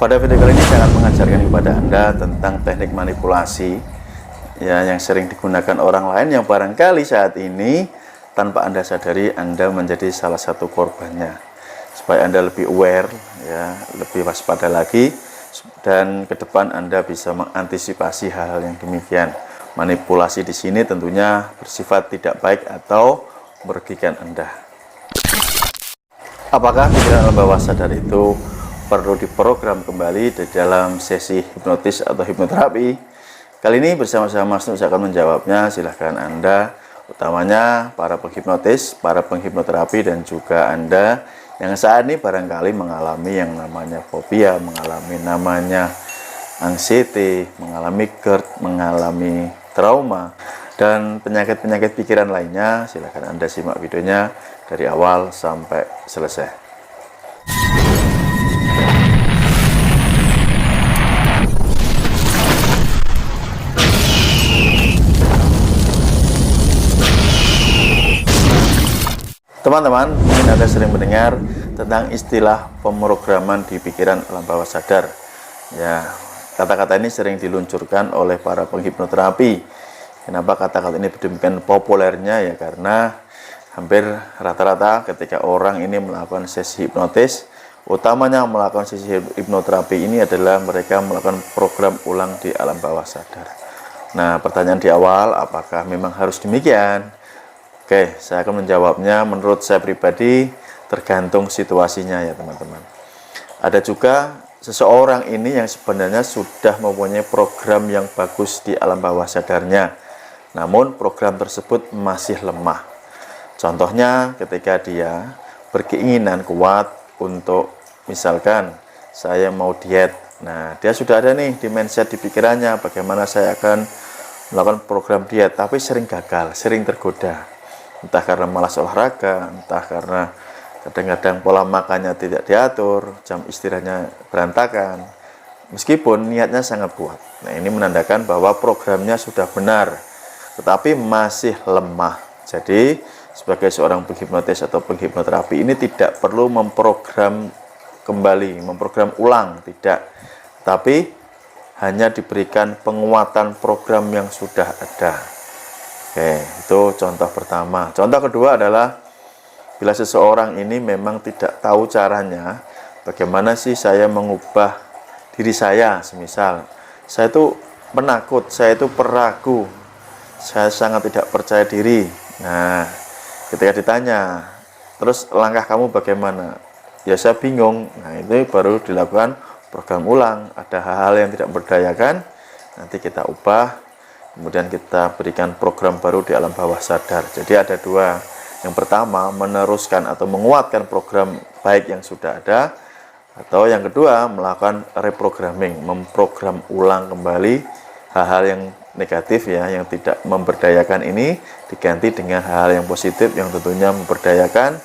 Pada video kali ini saya akan mengajarkan kepada Anda tentang teknik manipulasi ya, yang sering digunakan orang lain yang barangkali saat ini tanpa Anda sadari Anda menjadi salah satu korbannya. Supaya Anda lebih aware ya, lebih waspada lagi, dan ke depan Anda bisa mengantisipasi hal-hal yang demikian. Manipulasi di sini tentunya bersifat tidak baik atau merugikan Anda. Apakah pikiran alam bawah sadar itu perlu diprogram kembali di dalam sesi hipnotis atau hipnoterapi? Kali ini bersama-sama Mas Nur saya akan menjawabnya. Silahkan Anda, utamanya para penghipnotis, para penghipnoterapi, dan juga Anda yang saat ini barangkali mengalami yang namanya fobia, mengalami namanya anxiety, mengalami GERD, mengalami trauma, dan penyakit-penyakit pikiran lainnya. Silahkan Anda simak videonya dari awal sampai selesai. Teman-teman, mungkin Anda sering mendengar tentang istilah pemrograman di pikiran alam bawah sadar. Ya, kata-kata ini sering diluncurkan oleh para penghipnoterapi. Kenapa kata-kata ini demikian populernya? Ya karena hampir rata-rata ketika orang ini melakukan sesi hipnotis, utamanya melakukan sesi hipnoterapi ini adalah mereka melakukan program ulang di alam bawah sadar. Nah, pertanyaan di awal, apakah memang harus demikian? Oke, saya akan menjawabnya. Menurut saya pribadi, tergantung situasinya ya teman-teman. Ada juga seseorang ini yang sebenarnya sudah mempunyai program yang bagus di alam bawah sadarnya, namun program tersebut masih lemah. Contohnya ketika dia berkeinginan kuat untuk, misalkan saya mau diet. Nah, dia sudah ada nih di mindset di pikirannya bagaimana saya akan melakukan program diet, tapi sering gagal, sering tergoda. Entah karena malas olahraga, entah karena kadang-kadang pola makannya tidak diatur, jam istirahatnya berantakan, meskipun niatnya sangat kuat. Nah, ini menandakan bahwa programnya sudah benar, tetapi masih lemah. Jadi, sebagai seorang penghipnotis atau penghipnoterapi ini tidak perlu memprogram kembali, memprogram ulang, tidak. Tapi, hanya diberikan penguatan program yang sudah ada. Oke, itu contoh pertama. Contoh kedua adalah bila seseorang ini memang tidak tahu caranya, bagaimana sih saya mengubah diri saya. Semisal, saya itu penakut, saya itu peragu, saya sangat tidak percaya diri. Nah, ketika ditanya, terus langkah kamu bagaimana? Ya saya bingung. Nah, itu baru dilakukan program ulang. Ada hal-hal yang tidak memberdayakan, nanti kita ubah. Kemudian kita berikan program baru di alam bawah sadar. Jadi ada dua. Yang pertama, meneruskan atau menguatkan program baik yang sudah ada. Atau yang kedua, melakukan reprogramming, memprogram ulang kembali hal-hal yang negatif ya, yang tidak memberdayakan ini, diganti dengan hal-hal yang positif yang tentunya memberdayakan,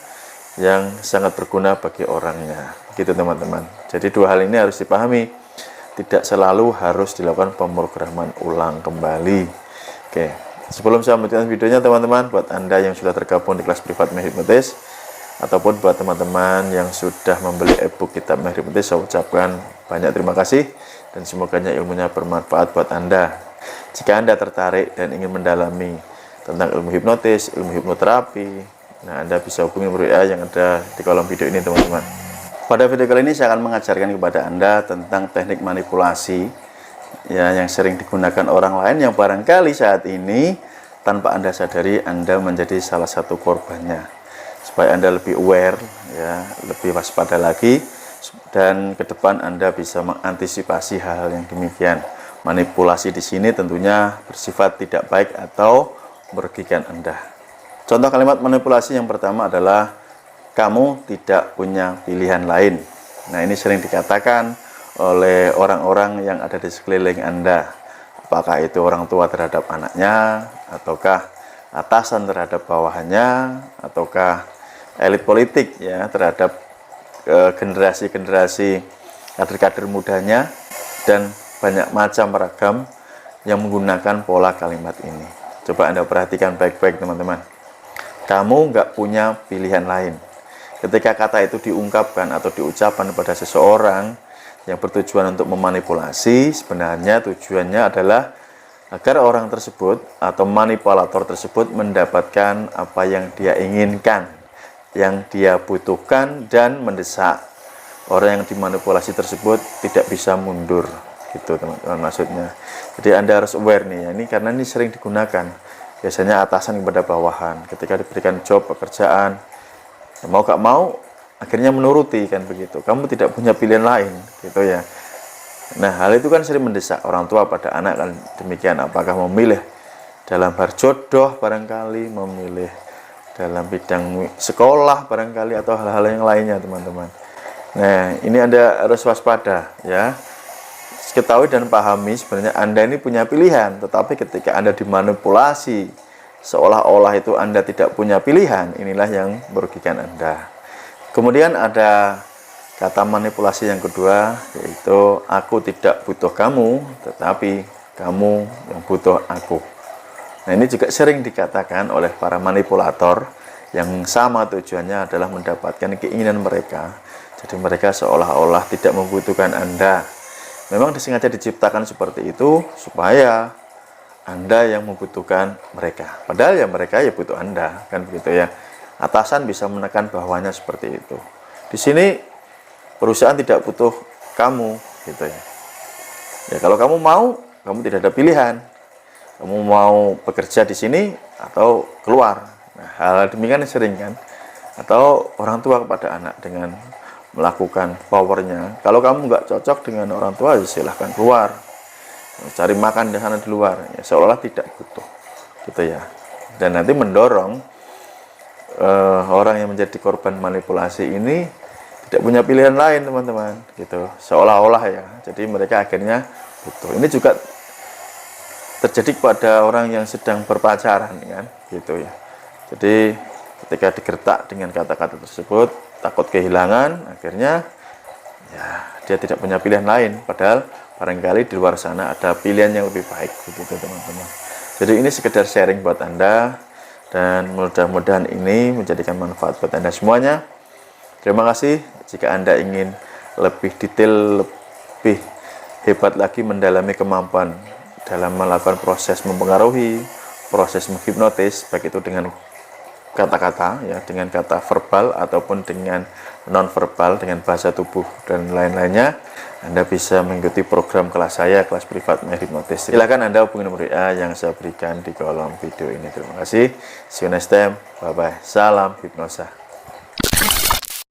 yang sangat berguna bagi orangnya. Gitu teman-teman. Jadi dua hal ini harus dipahami. Tidak selalu harus dilakukan pemrograman ulang kembali. Oke, sebelum saya melanjutkan videonya teman-teman, buat Anda yang sudah tergabung di kelas privat Menghipnotis, ataupun buat teman-teman yang sudah membeli ebook kitab Menghipnotis, saya ucapkan banyak terima kasih dan semoga ilmunya bermanfaat buat Anda. Jika Anda tertarik dan ingin mendalami tentang ilmu hipnotis, ilmu hipnoterapi, nah Anda bisa hubungi WA yang ada di kolom video ini teman-teman. Pada video kali ini saya akan mengajarkan kepada Anda tentang teknik manipulasi ya, yang sering digunakan orang lain yang barangkali saat ini tanpa Anda sadari Anda menjadi salah satu korbannya. Supaya Anda lebih aware ya, lebih waspada lagi, dan ke depan Anda bisa mengantisipasi hal-hal yang demikian. Manipulasi di sini tentunya bersifat tidak baik atau merugikan Anda. Contoh kalimat manipulasi yang pertama adalah kamu tidak punya pilihan lain. Nah, ini sering dikatakan oleh orang-orang yang ada di sekeliling Anda. Apakah itu orang tua terhadap anaknya, ataukah atasan terhadap bawahannya, ataukah elit politik ya terhadap generasi-generasi kader-kader mudanya, dan banyak macam ragam yang menggunakan pola kalimat ini. Coba Anda perhatikan baik-baik teman-teman. Kamu nggak punya pilihan lain. Ketika kata itu diungkapkan atau diucapkan pada seseorang, yang bertujuan untuk memanipulasi, sebenarnya tujuannya adalah agar orang tersebut atau manipulator tersebut mendapatkan apa yang dia inginkan, yang dia butuhkan dan mendesak. Orang yang dimanipulasi tersebut tidak bisa mundur, gitu teman-teman maksudnya. Jadi Anda harus aware nih, ini karena ini sering digunakan. Biasanya atasan kepada bawahan, ketika diberikan job pekerjaan, mau gak mau akhirnya menuruti, kan begitu. Kamu tidak punya pilihan lain, gitu ya. Nah, hal itu kan sering mendesak orang tua pada anak, kan demikian. Apakah memilih dalam hal jodoh barangkali, memilih dalam bidang sekolah barangkali, atau hal-hal yang lainnya teman-teman. Nah, ini Anda harus waspada ya. Ketahui dan pahami sebenarnya Anda ini punya pilihan, tetapi ketika Anda dimanipulasi seolah-olah itu Anda tidak punya pilihan, inilah yang merugikan Anda. Kemudian ada kata manipulasi yang kedua, yaitu aku tidak butuh kamu, tetapi kamu yang butuh aku. Nah, ini juga sering dikatakan oleh para manipulator yang sama tujuannya adalah mendapatkan keinginan mereka. Jadi mereka seolah-olah tidak membutuhkan Anda. Memang disengaja diciptakan seperti itu supaya Anda yang membutuhkan mereka. Padahal ya mereka ya butuh Anda, kan begitu ya. Atasan bisa menekan bawahannya seperti itu. Di sini perusahaan tidak butuh kamu, gitu ya. Ya kalau kamu mau, kamu tidak ada pilihan. Kamu mau bekerja di sini atau keluar. Nah, hal demikian sering kan. Atau orang tua kepada anak dengan melakukan powernya. Kalau kamu nggak cocok dengan orang tua, ya silahkan keluar, cari makan di sana di luar. Ya, seolah-olah tidak butuh, gitu ya. Dan nanti mendorong orang yang menjadi korban manipulasi ini tidak punya pilihan lain, teman-teman, gitu. Seolah-olah ya. Jadi mereka akhirnya butuh. Ini juga terjadi kepada orang yang sedang berpacaran, kan, gitu ya. Jadi ketika digertak dengan kata-kata tersebut, takut kehilangan, akhirnya ya dia tidak punya pilihan lain, padahal barangkali di luar sana ada pilihan yang lebih baik, begitu teman-teman. Jadi ini sekedar sharing buat Anda, dan mudah-mudahan ini menjadikan manfaat buat Anda semuanya. Terima kasih. Jika Anda ingin lebih detail, lebih hebat lagi mendalami kemampuan dalam melakukan proses mempengaruhi, proses menghipnotis, baik itu dengan kata-kata ya, dengan kata verbal ataupun dengan non-verbal, dengan bahasa tubuh dan lain-lainnya, Anda bisa mengikuti program kelas saya, kelas privat menghipnotis. Silakan Anda hubungi nomor WA yang saya berikan di kolom video ini. Terima kasih. See you next time. Bye bye. Salam hipnosa.